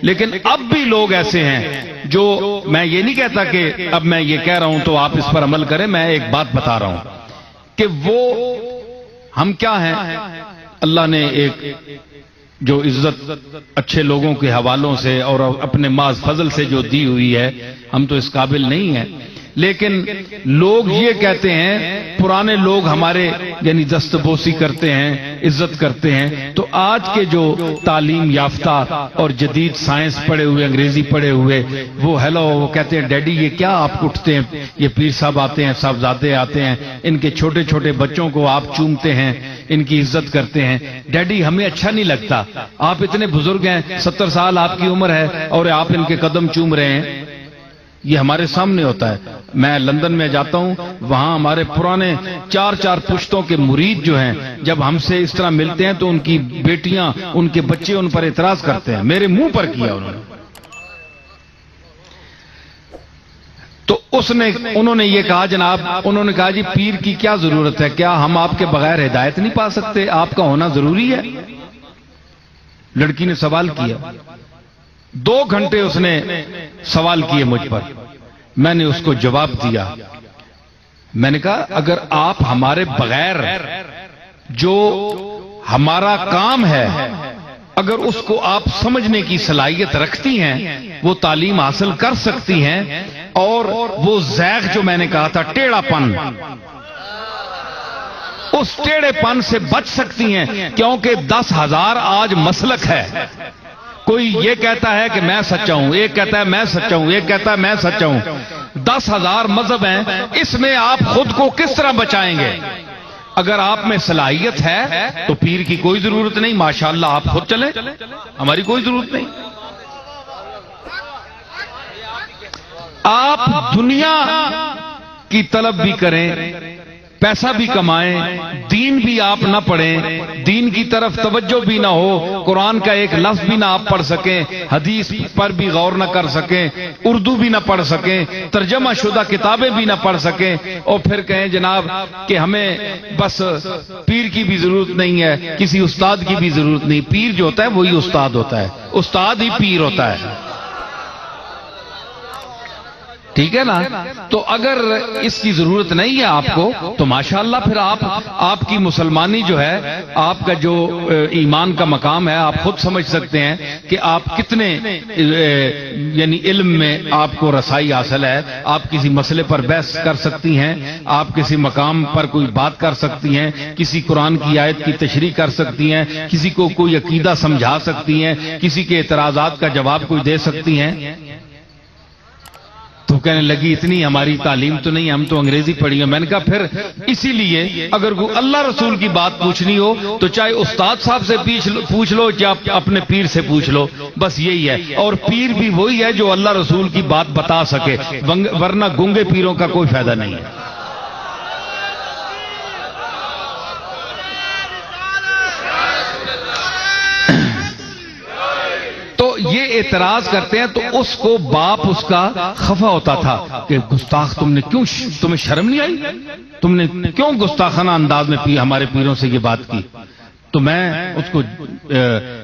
لیکن اب بھی لوگ ایسے ہیں جو، میں یہ نہیں کہتا کہ اب میں یہ کہہ رہا ہوں تو آپ اس پر عمل کریں، میں ایک بات بتا رہا ہوں کہ وہ ہم کیا ہیں، اللہ نے ایک جو عزت اچھے لوگوں کے حوالوں سے اور اپنے محض فضل سے جو دی ہوئی ہے، ہم تو اس قابل نہیں ہیں، لیکن لوگ یہ کہتے ہیں، پرانے لوگ ہمارے یعنی دستبوسی کرتے ہیں، عزت کرتے ہیں، تو آج کے جو تعلیم یافتہ اور جدید سائنس پڑھے ہوئے، انگریزی پڑھے ہوئے، وہ ہیلو، وہ کہتے ہیں ڈیڈی یہ کیا آپ اٹھتے ہیں، یہ پیر صاحب آتے ہیں، صاحبزادے آتے ہیں، ان کے چھوٹے چھوٹے بچوں کو آپ چومتے ہیں، ان کی عزت کرتے ہیں، ڈیڈی ہمیں اچھا نہیں لگتا، آپ اتنے بزرگ ہیں، 70 سال آپ کی عمر ہے اور آپ ان کے قدم چوم رہے ہیں۔ یہ ہمارے سامنے ہوتا ہے۔ میں لندن میں جاتا ہوں، وہاں ہمارے پرانے 4 پشتوں کے مرید جو ہیں، جب ہم سے اس طرح ملتے ہیں تو ان کی بیٹیاں، ان کے بچے ان پر اعتراض کرتے ہیں، میرے منہ پر کیا انہوں نے۔ تو انہوں نے یہ کہا جناب، انہوں نے کہا جی پیر کی کیا ضرورت ہے، کیا ہم آپ کے بغیر ہدایت نہیں پا سکتے، آپ کا ہونا ضروری ہے؟ لڑکی نے سوال کیا، 2 گھنٹے اس نے سوال کیے مجھ پر، میں نے اس کو جواب دیا، میں نے کہا اگر آپ ہمارے بغیر جو ہمارا کام ہے اگر اس کو آپ سمجھنے کی صلاحیت رکھتی ہیں، وہ تعلیم حاصل کر سکتی ہیں، اور وہ زیغ جو میں نے کہا تھا، ٹیڑھا پن، اس ٹیڑھے پن سے بچ سکتی ہیں، کیونکہ 10,000 آج مسلک ہے، کوئی یہ کہتا ہے کہ میں سچا ہوں، ایک کہتا ہے میں سچا ہوں، ایک کہتا ہے میں سچا ہوں، 10,000 مذہب ہیں، اس میں آپ خود کو کس طرح بچائیں گے؟ اگر آپ میں صلاحیت ہے تو پیر کی کوئی ضرورت نہیں، ماشاءاللہ آپ خود چلیں، ہماری کوئی ضرورت نہیں۔ آپ دنیا کی طلب بھی کریں، پیسہ بھی کمائیں، دین بھی آپ نہ پڑھیں، دین کی طرف توجہ بھی نہ ہو، قرآن کا ایک لفظ بھی نہ آپ پڑھ سکیں، حدیث پر بھی غور نہ کر سکیں، اردو بھی نہ پڑھ سکیں، ترجمہ شدہ کتابیں بھی نہ پڑھ سکیں، اور پھر کہیں جناب کہ ہمیں بس پیر کی بھی ضرورت نہیں ہے، کسی استاد کی بھی ضرورت نہیں۔ پیر جو ہوتا ہے وہی استاد ہوتا ہے، استاد ہی پیر ہوتا ہے، ٹھیک ہے نا؟ تو اگر اس کی ضرورت نہیں ہے آپ کو تو ماشاءاللہ پھر آپ کی مسلمانی جو ہے، آپ کا جو ایمان کا مقام ہے، آپ خود سمجھ سکتے ہیں کہ آپ کتنے یعنی علم میں آپ کو رسائی حاصل ہے، آپ کسی مسئلے پر بحث کر سکتی ہیں، آپ کسی مقام پر کوئی بات کر سکتی ہیں، کسی قرآن کی آیت کی تشریح کر سکتی ہیں، کسی کو کوئی عقیدہ سمجھا سکتی ہیں، کسی کے اعتراضات کا جواب کوئی دے سکتی ہیں۔ تو کہنے لگی اتنی ہماری تعلیم تو نہیں، ہم تو انگریزی پڑھی ہیں۔ میں نے کہا پھر اسی لیے اگر اللہ رسول کی بات پوچھنی ہو تو چاہے استاد صاحب سے پوچھ لو یا اپنے پیر سے پوچھ لو، بس یہی ہے، اور پیر بھی وہی ہے جو اللہ رسول کی بات بتا سکے، ورنہ گونگے پیروں کا کوئی فائدہ نہیں ہے۔ یہ اعتراض کرتے ہیں تو اس کو باپ اس کا خفا ہوتا تھا کہ گستاخ تمہیں شرم نہیں آئی، تم نے کیوں گستاخانہ انداز میں ہمارے پیروں سے یہ بات کی؟ تو میں اس کو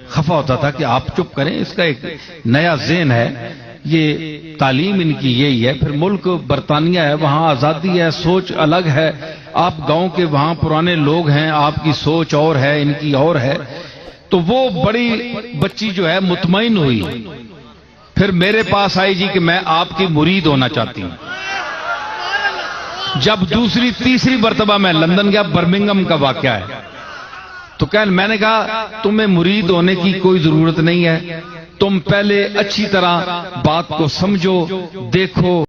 خفا ہوتا تھا کہ آپ چپ کریں، اس کا ایک نیا ذہن ہے، یہ تعلیم ان کی یہی ہے، پھر ملک برطانیہ ہے، وہاں آزادی ہے، سوچ الگ ہے، آپ گاؤں کے وہاں پرانے لوگ ہیں، آپ کی سوچ اور ہے، ان کی اور ہے۔ تو وہ بڑی بچی جو ہے مطمئن ہوئی، پھر میرے پاس آئی جی کہ میں آپ کی مرید ہونا چاہتی ہوں۔ جب دوسری تیسری مرتبہ میں لندن گیا، برمنگھم کا واقعہ ہے، تو میں نے کہا تمہیں مرید ہونے کی کوئی ضرورت نہیں ہے، تم پہلے اچھی طرح بات کو سمجھو، دیکھو۔